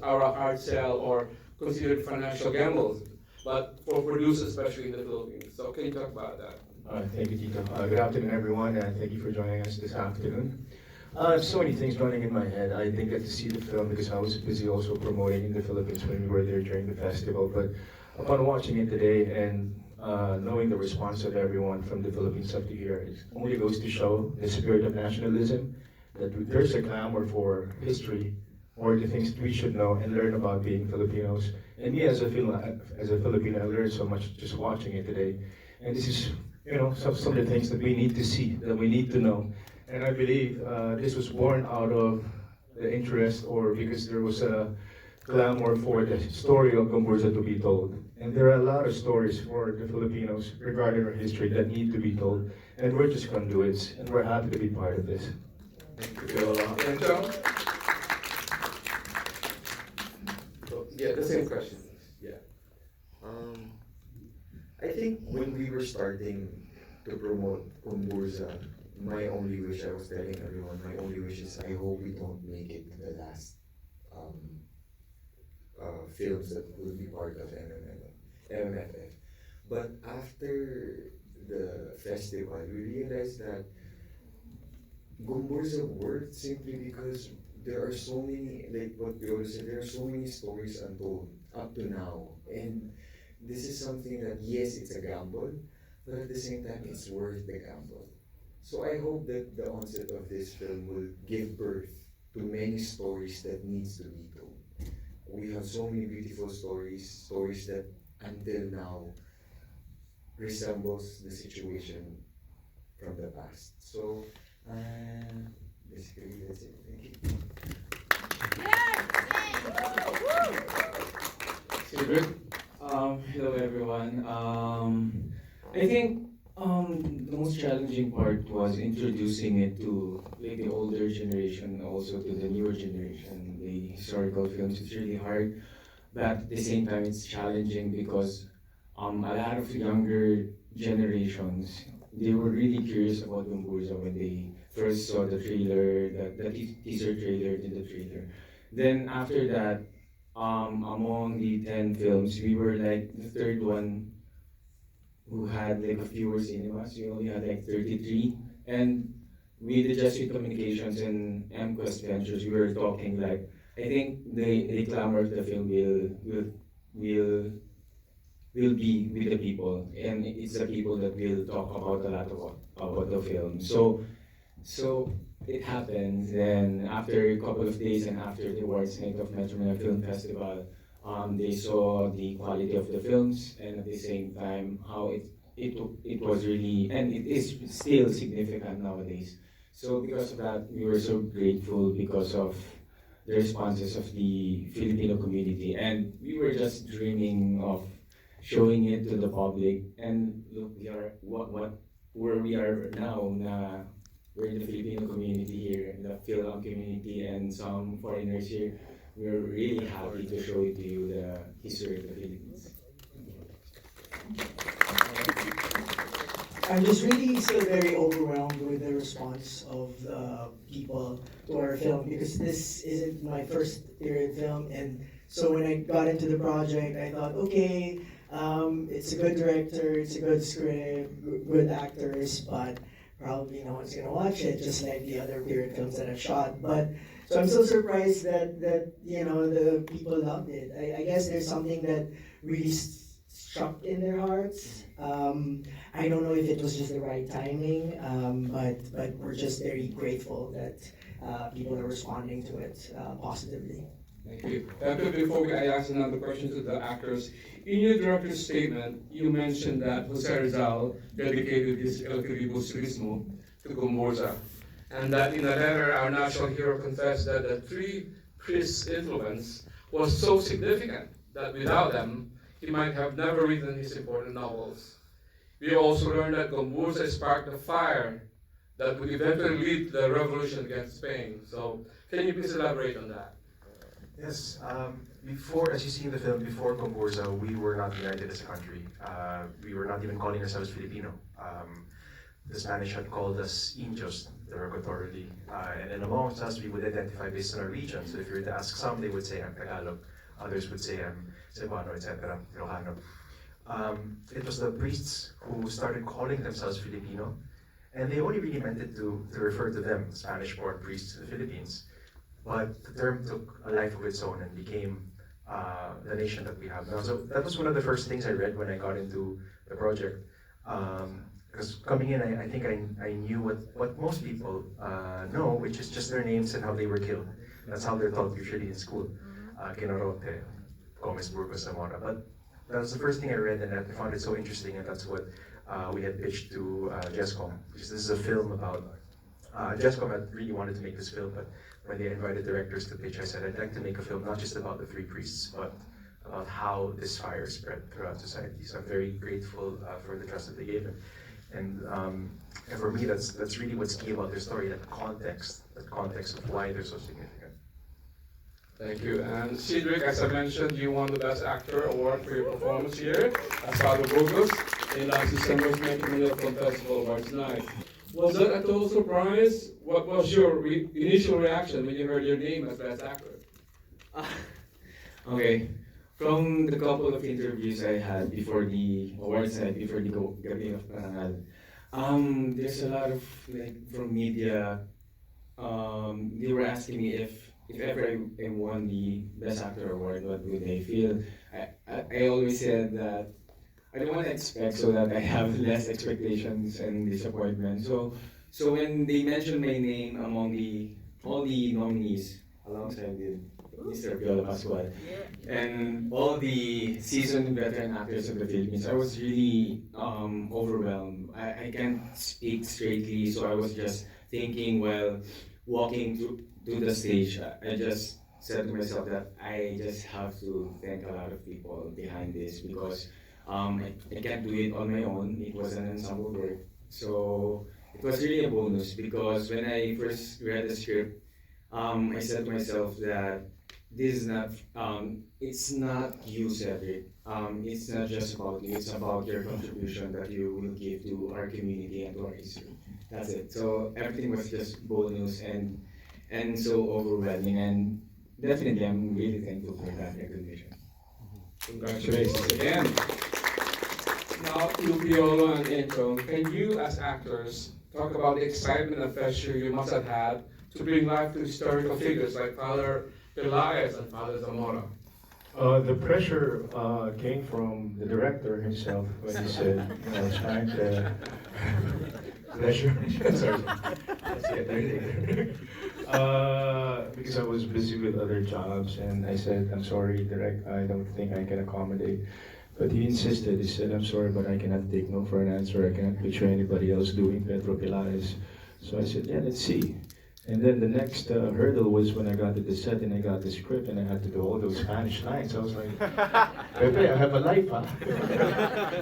are a hard sell or considered financial gambles, but for producers, especially in the Philippines. So can you talk about that? Thank you, Tito. Good afternoon, everyone, and thank you for joining us this afternoon. I have so many things running in my head. I didn't get to see the film because I was busy also promoting in the Philippines when we were there during the festival. But upon watching it today and knowing the response of everyone from the Philippines up to here, it only goes to show the spirit of nationalism, that there's a clamor for history or the things that we should know and learn about being Filipinos. And me as a Filipino, I learned so much just watching it today. And this is, some of the things that we need to see, that we need to know. And I believe this was born out of the interest, or because there was a clamor for the story of Gomburza to be told. And there are a lot of stories for the Filipinos regarding our history that need to be told. And we're just conduits, and we're happy to be part of this. Thank you, Piolo. Enchong? Yeah, the same question. Yeah. I think when we were starting to promote Gomburza, my only wish, I was telling everyone, my only wish is I hope we don't make it to the last films that will be part of MMFF. But after the festival, we realized that Gomburza worked simply because there are so many, like what Piolo said, there are so many stories untold up to now. And this is something that, yes, it's a gamble, but at the same time, it's worth the gamble. So I hope that the onset of this film will give birth to many stories that needs to be told. We have so many beautiful stories that until now resembles the situation from the past. So basically that's it. Thank you. Cedrick? Hello everyone. I think the most challenging part was introducing it to like the older generation, also to the newer generation, the historical films. It's really hard, but at the same time it's challenging because a lot of younger generations, they were really curious about Gomburza when they first saw the trailer, the teaser trailer in the trailer. Then after that, among the 10 films, we were like the third one who had like a fewer cinemas. We only had like 33. And with the Jesuit Communications and MQuest Ventures, we were talking like, I think the clamor of the film will will be with the people, and it's the people that will talk about a lot about the film. So it happened. Then after a couple of days and after the awards night of Metro Manila Film Festival, they saw the quality of the films and at the same time how it was really, and it is still significant nowadays. So because of that, we were so grateful because of the responses of the Filipino community, and we were just dreaming of showing it to the public. And look, we are where we are now. We're in the Filipino community here, in the film community, and some foreigners here. We're really happy to show it to you the history of the Philippines. I'm just really still very overwhelmed with the response of the people to our film because this isn't my first period film, and so when I got into the project, I thought, okay, it's a good director, it's a good script, good actors, but probably no one's gonna watch it, just like the other period films that I've shot. But so I'm so surprised that the people loved it. I guess there's something that really struck in their hearts. I don't know if it was just the right timing, but we're just very grateful that people are responding to it positively. Thank you. Pepe, before I ask another question to the actors, in your director's statement, you mentioned that Jose Rizal dedicated his El Quiribus Turismo to Gomburza, and that in a letter, our national hero confessed that the three priests' influence was so significant that without them, he might have never written his important novels. We also learned that Gomburza sparked the fire that would eventually lead to the revolution against Spain. So, can you please elaborate on that? Yes, before, as you see in the film, before Gomburza, we were not united as a country. We were not even calling ourselves Filipino. the Spanish had called us indios derogatorily. And then amongst us, we would identify based on our region. So if you were to ask some, they would say I'm Tagalog, others would say I'm Cebuano, etc., Ilocano. It was the priests who started calling themselves Filipino, and they only really meant it to refer to them, Spanish-born priests in the Philippines. But the term took a life of its own and became the nation that we have now. So that was one of the first things I read when I got into the project. Because coming in, I think I knew what most people know, which is just their names and how they were killed. That's how they're taught usually in school. Kinorote, Gomez, Burgos, Zamora. But that was the first thing I read, and I found it so interesting, and that's what we had pitched to Jescom, because this is a film about, Jescom had really wanted to make this film, but when they invited directors to pitch, I said, I'd like to make a film not just about the three priests, but about how this fire spread throughout society. So I'm very grateful for the trust that they gave. And for me, that's really what's key about their story, that context of why they're so significant. Thank you. And Cedrick, as I mentioned, you won the Best Actor award for your performance here as Father Burgos in last December's Manila Film Festival Awards night. Was that a total surprise? What was your initial reaction when you heard your name as Best Actor? Okay, from the couple of interviews I had before the awards night, before the Gabi of Parangal, there's a lot of, like, from media, they were asking me if ever I won the Best Actor award, what would I feel? I always said that I don't want to expect so that I have less expectations and disappointment. So when they mentioned my name among all the nominees, alongside with Mr. Piolo, Pascual, and all the seasoned veteran actors of the Philippines, I was really overwhelmed. I can't speak straightly, so I was just thinking while walking to the stage. I just said to myself that I just have to thank a lot of people behind this, because I can't do it on my own. It was an ensemble work. So it was really a bonus, because when I first read the script, I said to myself that this is not, it's not you, Cedric. It's not just about you, it's about your contribution that you will give to our community and to our history. That's it. So everything was just bonus and so overwhelming, and definitely I'm really thankful for that recognition. Congratulations again. Now to Piolo and Enchong, can you as actors talk about the excitement and pressure you must have had to bring life to historical figures like Father Elias and Father Zamora? The pressure came from the director himself when he said, trying to pressure. Sorry, let's get there. Because I was busy with other jobs, and I said, I'm sorry, direct, I don't think I can accommodate. But he insisted. He said, I'm sorry, but I cannot take no for an answer. I cannot picture anybody else doing Pedro Pilares. So I said, yeah, let's see. And then the next hurdle was when I got to the set and I got the script and I had to do all those Spanish lines. I was like, Pepe, I have a life, huh?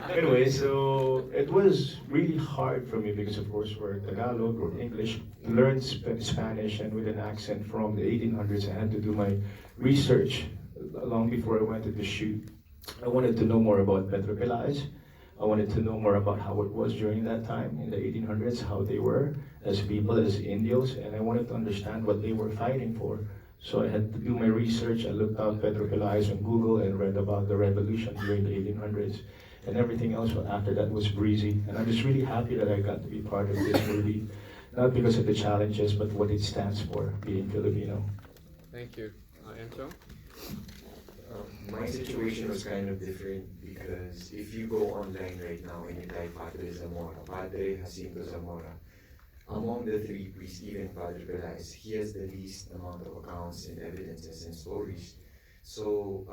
Anyway, so it was really hard for me because, of course, we're Tagalog or English, learned Spanish, and with an accent from the 1800s, I had to do my research long before I went to the shoot. I wanted to know more about Pedro Peláez. I wanted to know more about how it was during that time in the 1800s, how they were as people, as Indios, and I wanted to understand what they were fighting for. So I had to do my research. I looked up Pedro Peláez on Google and read about the revolution during the 1800s, and everything else after that was breezy. And I'm just really happy that I got to be part of this movie, not because of the challenges, but what it stands for, being Filipino. Thank you. Enchong? My situation was kind of different because if you go online right now and you type Padre Zamora, Padre Jacinto Zamora, among the three priests, even Padre Peláez, he has the least amount of accounts and evidences and stories. So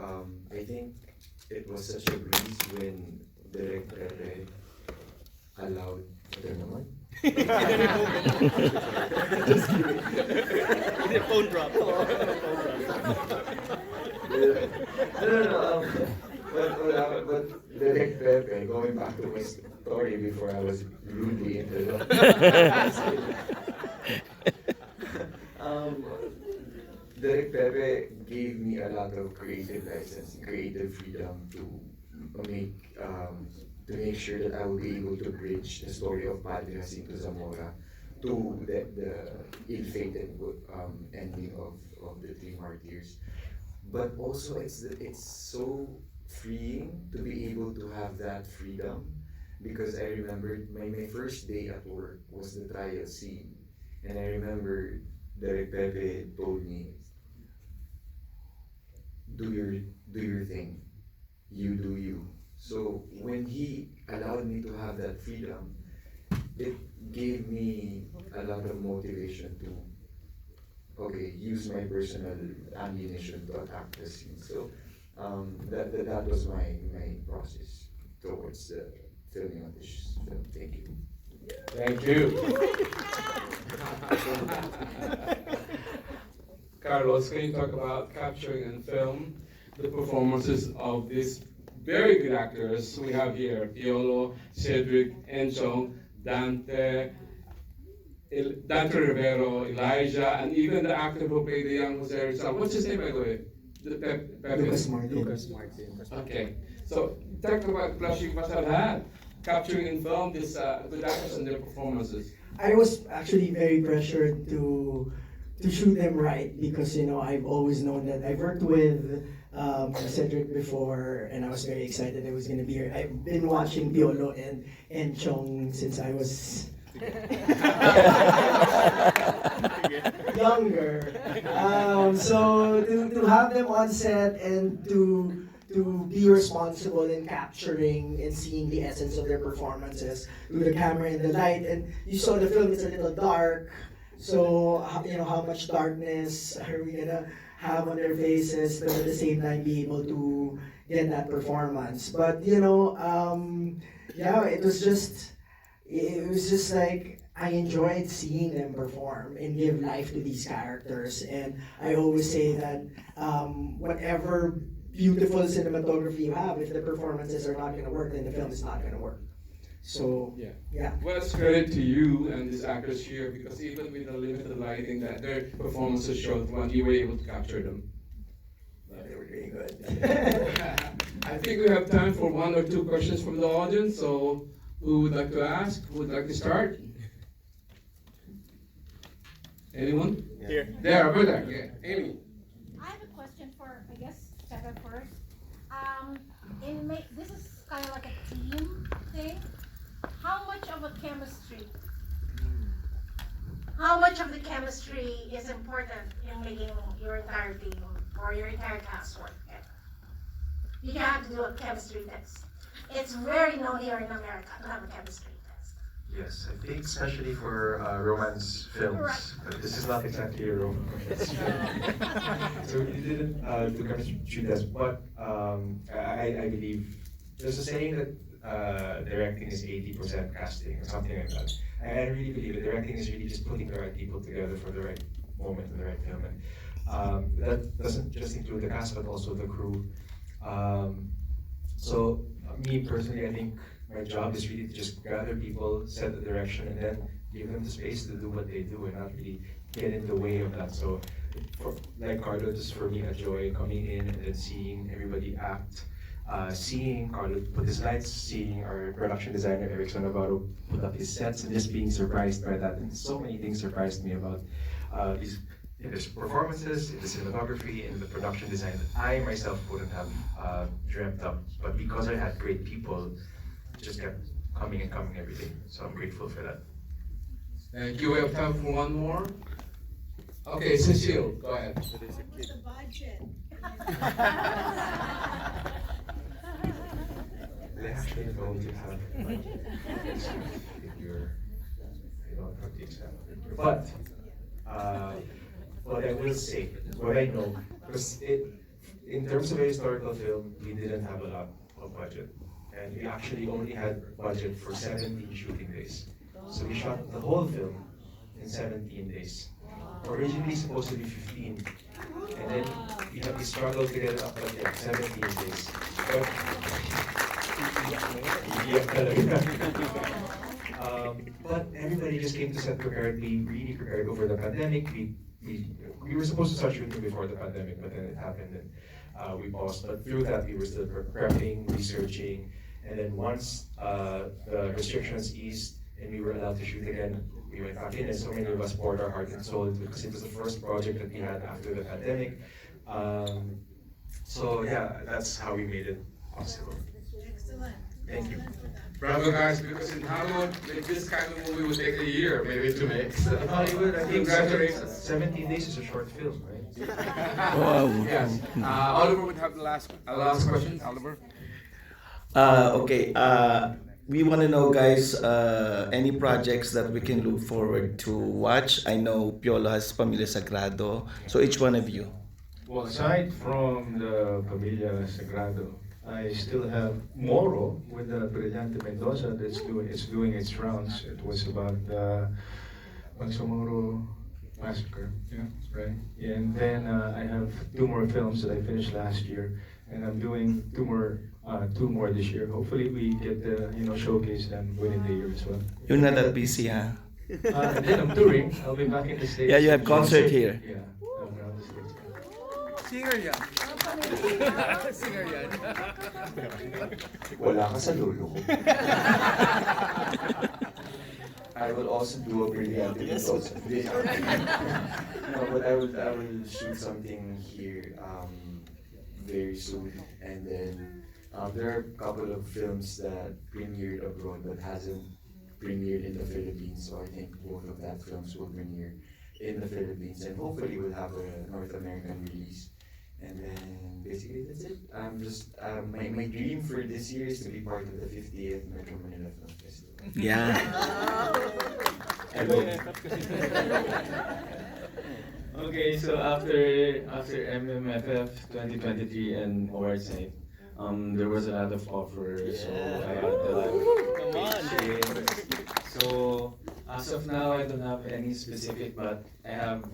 I think it was such a breeze when Director Pepe allowed ito naman. Just kidding. The phone drop. No. But Direct Pepe, going back to my story before I was rudely interrupted. Direct Pepe gave me a lot of creative license, creative freedom to make to make sure that I will be able to bridge the story of Padre Jacinto Zamora to the ill-fated ending of the Three Martyrs. But also it's so freeing to be able to have that freedom, because I remember my first day at work was the trial scene, and I remember that Pepe told me, do your thing, you do you. So when he allowed me to have that freedom, it gave me a lot of motivation to use my personal ammunition to attack the scene. So that was my process towards the filming of this film. Thank you. Thank you. Carlos, can you talk about capturing and film the performances of these very good actors we have here? Piolo, Cedrick, Enchong, Dante Rivero, Elijah, and even the actor who played the young Jose Rizal. What's his name, by the way? Pepe. Lucas Martin. Okay. So, talk about Classic Basalhan, capturing in film these good actors and their performances. I was actually very pressured to shoot them right, because I've always known that I've worked with Cedrick before, and I was very excited it was going to be here. I've been watching Piolo and Enchong since I was younger. So to have them on set and to be responsible in capturing and seeing the essence of their performances through the camera and the light. And you saw the film, it's a little dark. So, how much darkness are we gonna have on their faces, but at the same time be able to get that performance. But, yeah, it was just like, I enjoyed seeing them perform and give life to these characters. And I always say that whatever beautiful cinematography you have, if the performances are not gonna work, then the film is not gonna work. So, yeah. Well, it's credit to you and these actors here, because even with the limited lighting that their performances showed, when you were able to capture them. They were doing good. I think we have time for one or two questions from the audience. So, who would like to ask? Who would like to start? Anyone? Here. There, over there. Yeah, Amy. I have a question for, I guess, Pepe first. This is kind of like a team thing. How much of the chemistry is important in making your entire team or your entire cast work? You have to do a chemistry test. It's very known here in America to have a chemistry test. Yes, I think especially for romance films, Right. but this is not exactly a romance film. So we didn't do chemistry test, but I believe there's a saying that directing is 80% casting or something like that. I really believe it. Directing is really just putting the right people together for the right moment in the right film. And that doesn't just include the cast, but also the crew. So me personally, I think my job is really to just gather people, set the direction, and then give them the space to do what they do and not really get in the way of that. So like Carlo, just for me a joy coming in and then seeing everybody act. Seeing Carlo put his lights, seeing our production designer Eric Navarro put up his sets, and just being surprised by that. And so many things surprised me about these his performances, the cinematography, and the production design that I myself wouldn't have dreamt up. But because I had great people, it just kept coming and coming every day. So I'm grateful for that. Thank you. We have time for one more. Okay, Cecile, go ahead. What's the budget? They actually going to have if you're, you don't have the exam. But what I will say, what I know, because in terms of a historical film, we didn't have a lot of budget. And we actually only had budget for 17 shooting days. So we shot the whole film in 17 days. Originally supposed to be 15. And then we struggled to get it up to 17 days. But but everybody just came to set prepared, being really prepared over the pandemic. We were supposed to start shooting before the pandemic, but then it happened and we paused. But through that, we were still prepping, researching, And then once the restrictions eased and we were allowed to shoot again, we went back in, and so many of us poured our heart and soul because it was the first project that we had after the pandemic. So yeah, that's how we made it possible. Excellent. Thank you. Bravo guys, because in Hollywood, this kind of movie would take a year maybe to make. So, Hollywood, I think congratulations. 17 days is a short film, right? Yes. Oliver would have the last question. Oliver. Okay. We want to know, guys, any projects that we can look forward to watch. I know Piolo has Pamilya Sagrado. So each one of you. Well, aside from the Pamilya Sagrado, I still have Moro with the Brillante Mendoza that's doing its rounds. It was about the Bangsamoro massacre, yeah, right. And then I have 2 more films that I finished last year, and I'm doing 2 more this year. Hopefully, we get the showcase them within the year as well. You're not that busy, huh? And then I'm touring. I'll be back in the States. Yeah, you have concert here. Yeah, around the States. Singer yan. Singer yan. Wala ka sa lolo ko. I will also do a brilliant also. No, but I will shoot something here very soon, and then there are a couple of films that premiered abroad but hasn't premiered in the Philippines, so I think both of that films will premiere in the Philippines, and hopefully we'll have a North American release. And then basically that's it. My dream for this year is to be part of the 50th Metro Manila Film Festival. Yeah. Okay, so after MMFF 2023 and awards night, there was a lot of offers, so I had a lot of pitches. So as of now, I don't have any specific, but I have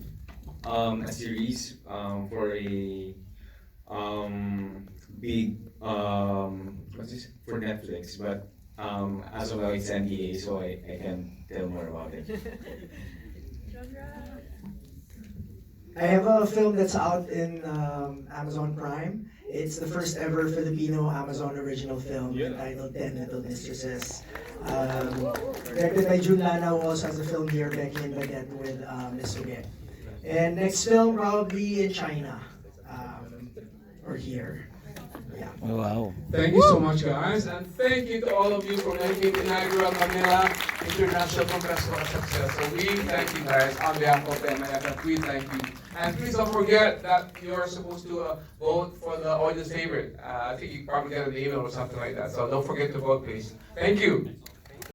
a series for a big what's this for Netflix, but as of now it's NDA, so I can't tell more about it. I have a film that's out in Amazon Prime. It's the first ever Filipino Amazon original film entitled 10 Little Mistresses. Directed by Jun Lana, who also has a film here, Becky and Baguette, with Miss Suge. And next film probably in China, or here. Yeah. Wow. Thank you so much, guys, and thank you to all of you for making the inaugural Manila International Film Festival a success. So we thank you guys on behalf of MIFF. We thank you, and please don't forget that you're supposed to vote for the audience favorite. I think you probably get an email or something like that. So don't forget to vote, please. Thank you.